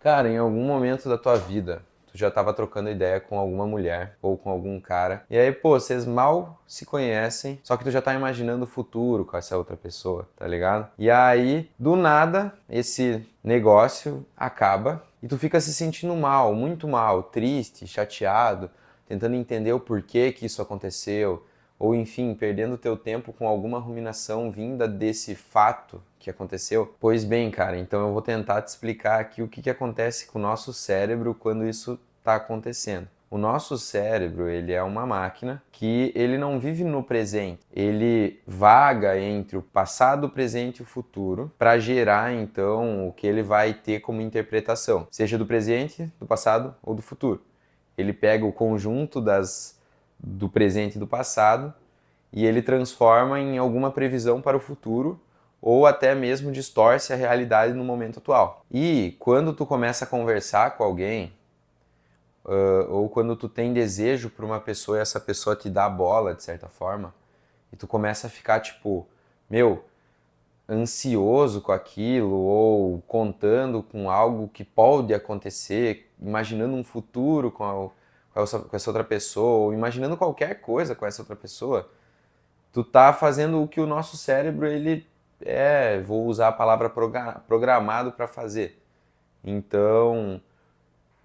Cara, em algum momento da tua vida, tu já tava trocando ideia com alguma mulher ou com algum cara, e aí, pô, vocês mal se conhecem, só que tu já tá imaginando o futuro com essa outra pessoa, tá ligado? E aí, do nada, esse negócio acaba e tu fica se sentindo mal, muito mal, triste, chateado, tentando entender o porquê que isso aconteceu, ou enfim, perdendo teu tempo com alguma ruminação vinda desse fato que aconteceu? Pois bem, cara, então eu vou tentar te explicar aqui o que acontece com o nosso cérebro quando isso está acontecendo. O nosso cérebro, ele é uma máquina que ele não vive no presente. Ele vaga entre o passado, o presente e o futuro para gerar então o que ele vai ter como interpretação, seja do presente, do passado ou do futuro. Ele pega o conjunto do presente e do passado e ele transforma em alguma previsão para o futuro ou até mesmo distorce a realidade no momento atual. E quando tu começa a conversar com alguém, ou quando tu tem desejo por uma pessoa e essa pessoa te dá a bola, de certa forma, e tu começa a ficar tipo, meu, ansioso com aquilo, ou contando com algo que pode acontecer, imaginando um futuro com essa outra pessoa, ou imaginando qualquer coisa com essa outra pessoa, tu tá fazendo o que o nosso cérebro, ele vou usar a palavra programado para fazer. Então,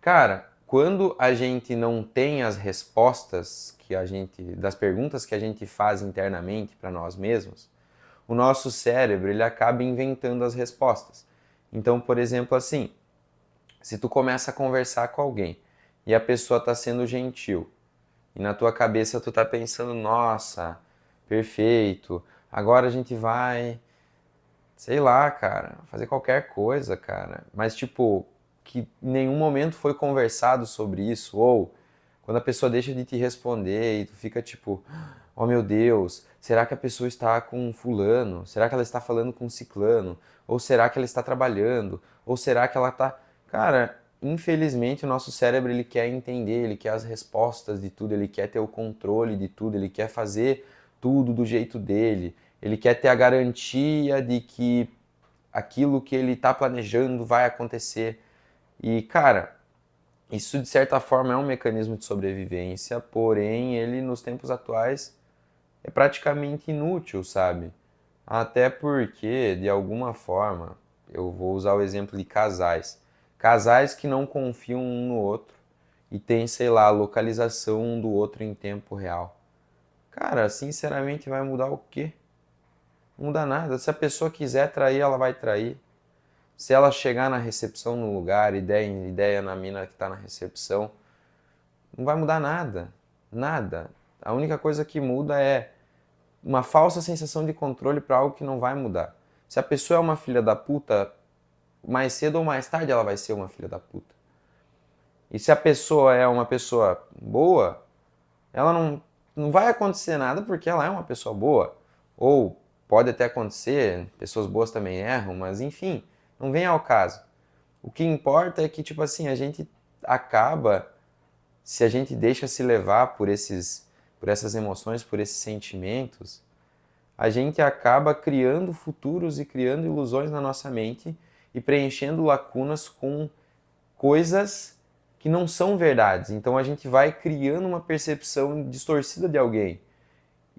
cara, quando a gente não tem as respostas das perguntas que a gente faz internamente para nós mesmos, o nosso cérebro, ele acaba inventando as respostas. Então, por exemplo, assim, se tu começa a conversar com alguém e a pessoa tá sendo gentil, e na tua cabeça tu tá pensando, nossa, perfeito, agora a gente vai, sei lá, cara, fazer qualquer coisa, cara. Mas tipo, que em nenhum momento foi conversado sobre isso, ou quando a pessoa deixa de te responder e tu fica tipo, oh meu Deus, será que a pessoa está com fulano? Será que ela está falando com ciclano? Ou será que ela está trabalhando? Ou será que ela tá... Cara, infelizmente o nosso cérebro ele quer entender, ele quer as respostas de tudo, ele quer ter o controle de tudo, ele quer fazer tudo do jeito dele, ele quer ter a garantia de que aquilo que ele está planejando vai acontecer. E, cara, isso de certa forma é um mecanismo de sobrevivência, porém ele nos tempos atuais é praticamente inútil, sabe? Até porque, de alguma forma, eu vou usar o exemplo de casais. Casais que não confiam um no outro e têm, sei lá, a localização um do outro em tempo real. Cara, sinceramente vai mudar o quê? Não muda nada. Se a pessoa quiser trair, ela vai trair. Se ela chegar na recepção no lugar e der ideia na mina que está na recepção, não vai mudar nada. Nada. A única coisa que muda é uma falsa sensação de controle para algo que não vai mudar. Se a pessoa é uma filha da puta, mais cedo ou mais tarde ela vai ser uma filha da puta. E se a pessoa é uma pessoa boa, ela não vai acontecer nada porque ela é uma pessoa boa. Ou pode até acontecer, pessoas boas também erram, mas enfim, não vem ao caso. O que importa é que, tipo assim, a gente acaba, se a gente deixa se levar por essas emoções, por esses sentimentos, a gente acaba criando futuros e criando ilusões na nossa mente e preenchendo lacunas com coisas que não são verdades. Então a gente vai criando uma percepção distorcida de alguém.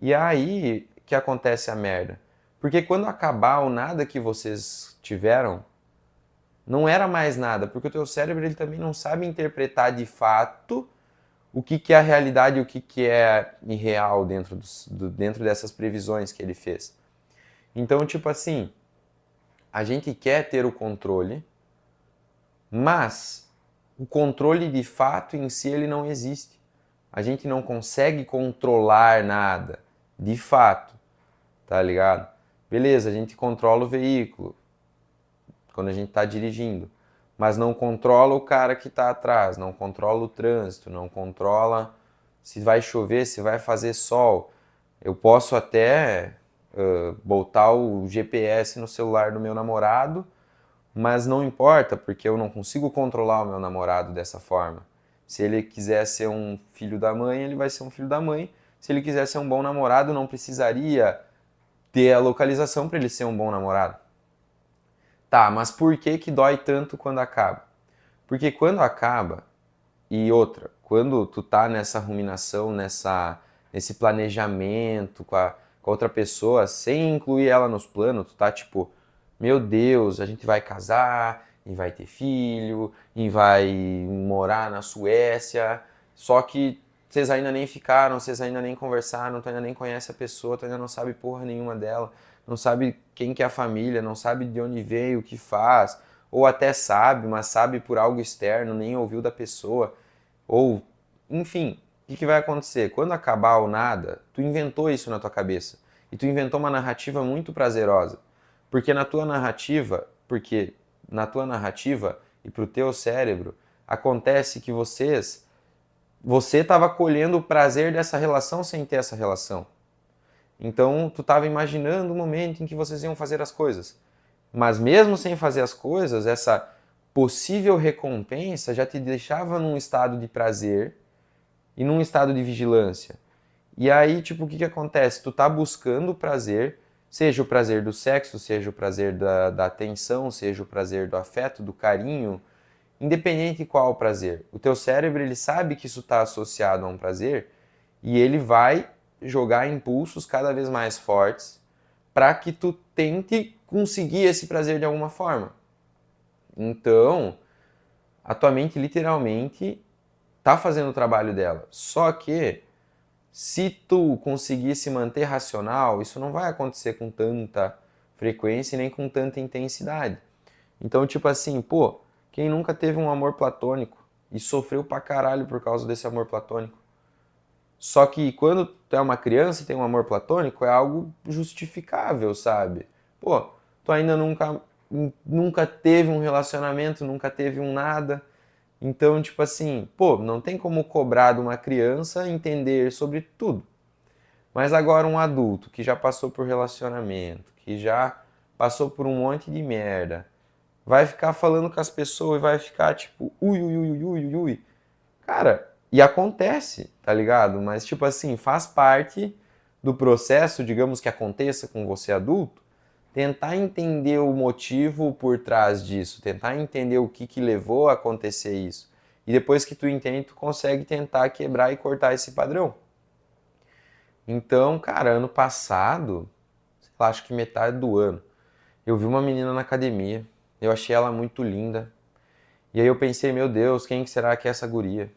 E é aí que acontece a merda. Porque quando acabar o nada que vocês tiveram, não era mais nada, porque o teu cérebro ele também não sabe interpretar de fato o que é a realidade e o que é irreal dentro dessas previsões que ele fez. Então, tipo assim, a gente quer ter o controle, mas o controle de fato em si ele não existe. A gente não consegue controlar nada, de fato, tá ligado? Beleza, a gente controla o veículo quando a gente está dirigindo, mas não controla o cara que está atrás, não controla o trânsito, não controla se vai chover, se vai fazer sol. Eu posso até botar o GPS no celular do meu namorado, mas não importa, porque eu não consigo controlar o meu namorado dessa forma. Se ele quiser ser um filho da mãe, ele vai ser um filho da mãe. Se ele quiser ser um bom namorado, não precisaria ter a localização para ele ser um bom namorado. Tá, mas por que que dói tanto quando acaba? Porque quando acaba, e outra, quando tu tá nessa ruminação, nesse planejamento com a outra pessoa, sem incluir ela nos planos, tu tá tipo, meu Deus, a gente vai casar, e vai ter filho, e vai morar na Suécia, só que vocês ainda nem ficaram, vocês ainda nem conversaram, tu ainda nem conhece a pessoa, tu ainda não sabe porra nenhuma dela, não sabe quem que é a família, não sabe de onde veio, o que faz, ou até sabe, mas sabe por algo externo, nem ouviu da pessoa, ou, enfim, o que vai acontecer? Quando acabar o nada, tu inventou isso na tua cabeça, e tu inventou uma narrativa muito prazerosa, porque na tua narrativa e pro teu cérebro, acontece que você estava colhendo o prazer dessa relação sem ter essa relação. Então, tu estava imaginando o momento em que vocês iam fazer as coisas. Mas mesmo sem fazer as coisas, essa possível recompensa já te deixava num estado de prazer e num estado de vigilância. E aí, tipo, o que acontece? Tu tá buscando o prazer, seja o prazer do sexo, seja o prazer da atenção, seja o prazer do afeto, do carinho, independente de qual o prazer. O teu cérebro, ele sabe que isso está associado a um prazer e ele vai jogar impulsos cada vez mais fortes para que tu tente conseguir esse prazer de alguma forma. Então, a tua mente literalmente tá fazendo o trabalho dela. Só que se tu conseguir se manter racional, isso não vai acontecer com tanta frequência e nem com tanta intensidade. Então, tipo assim, pô, quem nunca teve um amor platônico e sofreu pra caralho por causa desse amor platônico? Só que quando tu é uma criança e tem um amor platônico, é algo justificável, sabe? Pô, tu ainda nunca teve um relacionamento, nunca teve um nada. Então, tipo assim, pô, não tem como cobrar de uma criança entender sobre tudo. Mas agora um adulto que já passou por relacionamento, que já passou por um monte de merda, vai ficar falando com as pessoas e vai ficar tipo, ui, ui, ui, ui, ui, ui. Cara, e acontece, tá ligado? Mas, tipo assim, faz parte do processo, digamos que aconteça com você adulto, tentar entender o motivo por trás disso, tentar entender o que levou a acontecer isso. E depois que tu entende, tu consegue tentar quebrar e cortar esse padrão. Então, cara, ano passado, sei lá, acho que metade do ano, eu vi uma menina na academia, eu achei ela muito linda. E aí eu pensei, meu Deus, quem que será que é essa guria?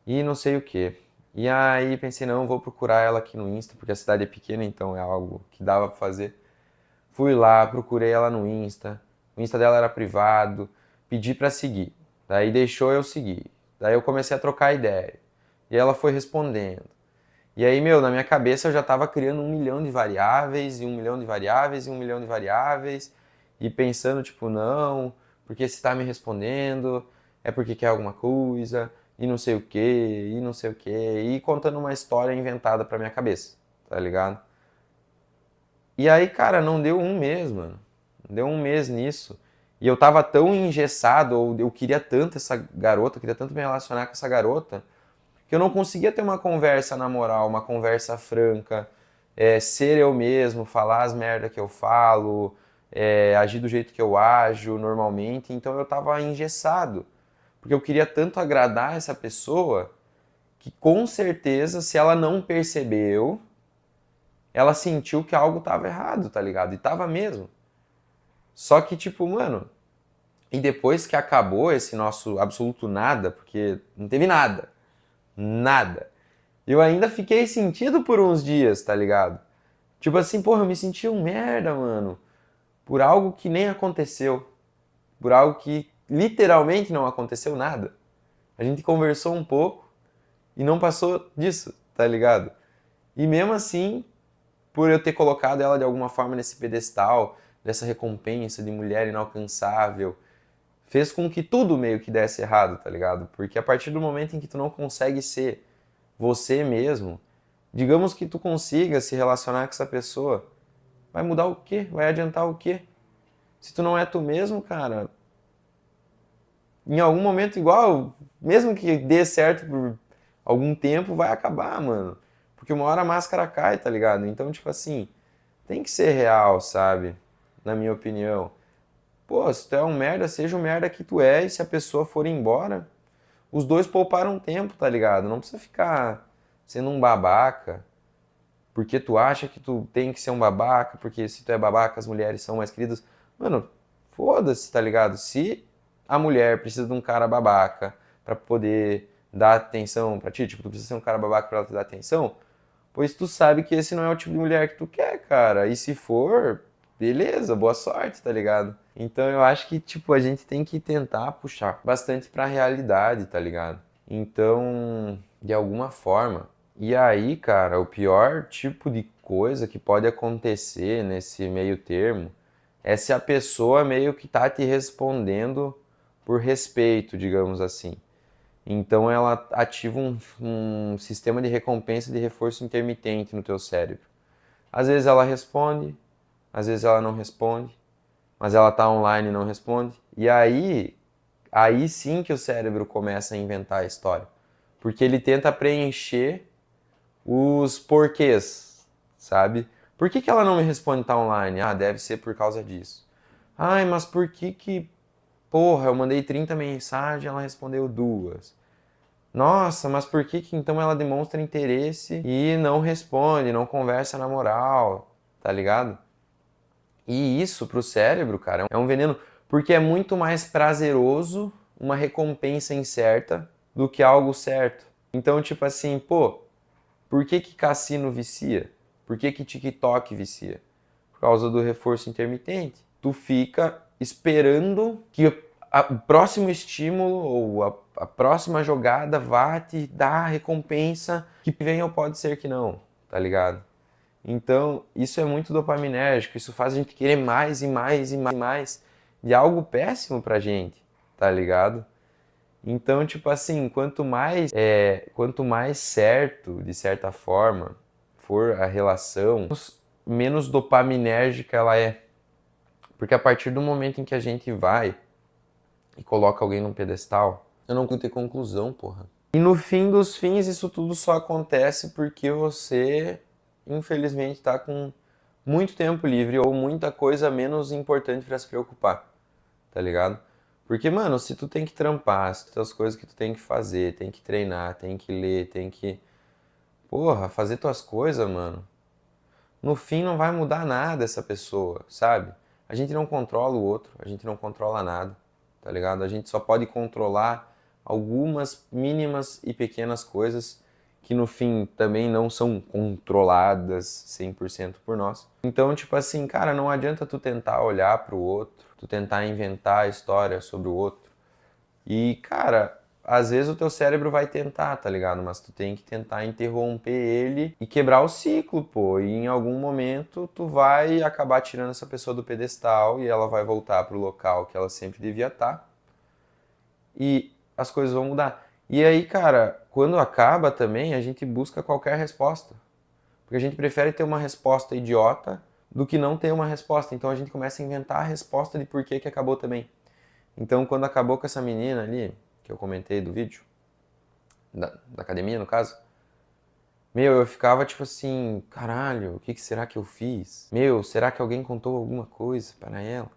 E não sei o que. E aí pensei, não, vou procurar ela aqui no Insta, porque a cidade é pequena, então é algo que dava pra fazer. Fui lá, procurei ela no Insta. O Insta dela era privado, pedi pra seguir. Daí deixou eu seguir. Daí eu comecei a trocar ideia. E ela foi respondendo. E aí, meu, na minha cabeça eu já tava criando 1 milhão de variáveis, e 1 milhão de variáveis, e 1 milhão de variáveis. E pensando, tipo, não, porque se tá me respondendo, é porque quer alguma coisa, e não sei o que, e não sei o que, e contando uma história inventada pra minha cabeça, tá ligado? E aí, cara, não deu um mês, mano. Não deu um mês nisso. E eu tava tão engessado, ou eu queria tanto essa garota, eu queria tanto me relacionar com essa garota, que eu não conseguia ter uma conversa na moral, uma conversa franca, ser eu mesmo, falar as merdas que eu falo, agir do jeito que eu ajo normalmente. Então eu tava engessado, porque eu queria tanto agradar essa pessoa que com certeza, se ela não percebeu, ela sentiu que algo tava errado, tá ligado? E tava mesmo. Só que, tipo, mano, e depois que acabou esse nosso absoluto nada, porque não teve nada, nada, eu ainda fiquei sentido por uns dias, tá ligado? Tipo assim, porra, eu me senti um merda, mano, por algo que nem aconteceu, por algo que literalmente não aconteceu nada. A gente conversou um pouco e não passou disso, tá ligado? E mesmo assim, por eu ter colocado ela de alguma forma nesse pedestal, dessa recompensa de mulher inalcançável, fez com que tudo meio que desse errado, tá ligado? Porque a partir do momento em que tu não consegue ser você mesmo, digamos que tu consiga se relacionar com essa pessoa, vai mudar o quê? Vai adiantar o quê? Se tu não é tu mesmo, cara, em algum momento igual, mesmo que dê certo por algum tempo, vai acabar, mano. Porque uma hora a máscara cai, tá ligado? Então, tipo assim, tem que ser real, sabe? Na minha opinião. Pô, se tu é um merda, seja o merda que tu é, e se a pessoa for embora, os dois pouparam tempo, tá ligado? Não precisa ficar sendo um babaca, porque tu acha que tu tem que ser um babaca, porque se tu é babaca, as mulheres são mais queridas. Mano, foda-se, tá ligado? Se a mulher precisa de um cara babaca pra poder dar atenção pra ti, tipo, tu precisa ser um cara babaca pra ela te dar atenção, pois tu sabe que esse não é o tipo de mulher que tu quer, cara. E se for, beleza, boa sorte, tá ligado? Então eu acho que, tipo, a gente tem que tentar puxar bastante pra realidade, tá ligado? Então, de alguma forma. E aí, cara, o pior tipo de coisa que pode acontecer nesse meio termo é se a pessoa meio que tá te respondendo por respeito, digamos assim. Então ela ativa um sistema de recompensa de reforço intermitente no teu cérebro. Às vezes ela responde, às vezes ela não responde, mas ela tá online e não responde. E aí sim que o cérebro começa a inventar a história. Porque ele tenta preencher os porquês, sabe? Por que que ela não me responde tá online? Ah, deve ser por causa disso. Ai, mas por que, porra, eu mandei 30 mensagens e ela respondeu duas? Nossa, mas por que que então ela demonstra interesse e não responde, não conversa na moral, tá ligado? E isso pro cérebro, cara, é um veneno, porque é muito mais prazeroso uma recompensa incerta do que algo certo. Então, tipo assim, pô, por que que cassino vicia? Por que que TikTok vicia? Por causa do reforço intermitente. Tu fica esperando que o próximo estímulo ou a próxima jogada vá te dar a recompensa que vem ou pode ser que não, tá ligado? Então, isso é muito dopaminérgico, isso faz a gente querer mais e mais e mais e mais de algo péssimo pra gente, tá ligado? Então, tipo assim, quanto mais certo, de certa forma, for a relação, menos dopaminérgica ela é. Porque a partir do momento em que a gente vai e coloca alguém num pedestal, eu não consigo ter conclusão, porra. E no fim dos fins, isso tudo só acontece porque você, infelizmente, tá com muito tempo livre ou muita coisa menos importante pra se preocupar, tá ligado? Porque, mano, se tu tem que trampar, se tu tem as coisas que tu tem que fazer, tem que treinar, tem que ler, tem que, porra, fazer tuas coisas, mano, no fim não vai mudar nada essa pessoa, sabe? A gente não controla o outro, a gente não controla nada, tá ligado? A gente só pode controlar algumas mínimas e pequenas coisas que no fim também não são controladas 100% por nós. Então, tipo assim, cara, não adianta tu tentar olhar pro outro, tu tentar inventar a história sobre o outro. E, cara, às vezes o teu cérebro vai tentar, tá ligado? Mas tu tem que tentar interromper ele e quebrar o ciclo, pô. E em algum momento tu vai acabar tirando essa pessoa do pedestal e ela vai voltar pro local que ela sempre devia estar. E as coisas vão mudar. E aí, cara, quando acaba também, a gente busca qualquer resposta. Porque a gente prefere ter uma resposta idiota do que não ter uma resposta. Então a gente começa a inventar a resposta de por que que acabou também. Então, quando acabou com essa menina ali, que eu comentei do vídeo, da academia no caso, meu, eu ficava tipo assim, caralho, o que que será que eu fiz? Meu, será que alguém contou alguma coisa para ela?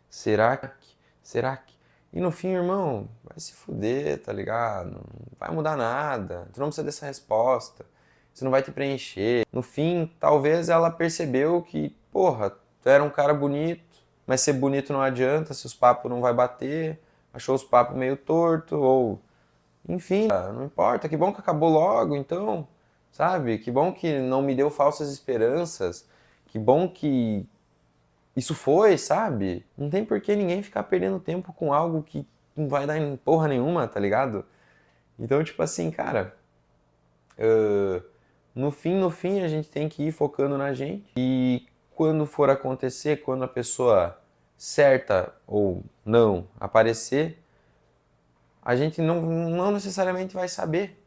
Será que? Será que? E no fim, irmão, vai se fuder, tá ligado? Não vai mudar nada. Tu não precisa dessa resposta. Isso não vai te preencher. No fim, talvez ela percebeu que, porra, tu era um cara bonito, mas ser bonito não adianta se os papos não vai bater. Achou os papos meio torto ou enfim, não importa, que bom que acabou logo, então, sabe? Que bom que não me deu falsas esperanças. Que bom que isso foi, sabe? Não tem por que ninguém ficar perdendo tempo com algo que não vai dar em porra nenhuma, tá ligado? Então, tipo assim, cara, no fim a gente tem que ir focando na gente e quando for acontecer, quando a pessoa certa ou não aparecer, a gente não necessariamente vai saber.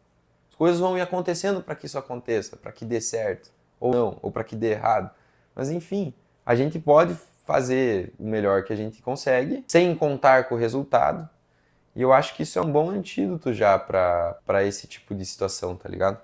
As coisas vão ir acontecendo para que isso aconteça, para que dê certo, ou não, ou para que dê errado. Mas enfim, a gente pode fazer o melhor que a gente consegue, sem contar com o resultado. E eu acho que isso é um bom antídoto já para esse tipo de situação, tá ligado?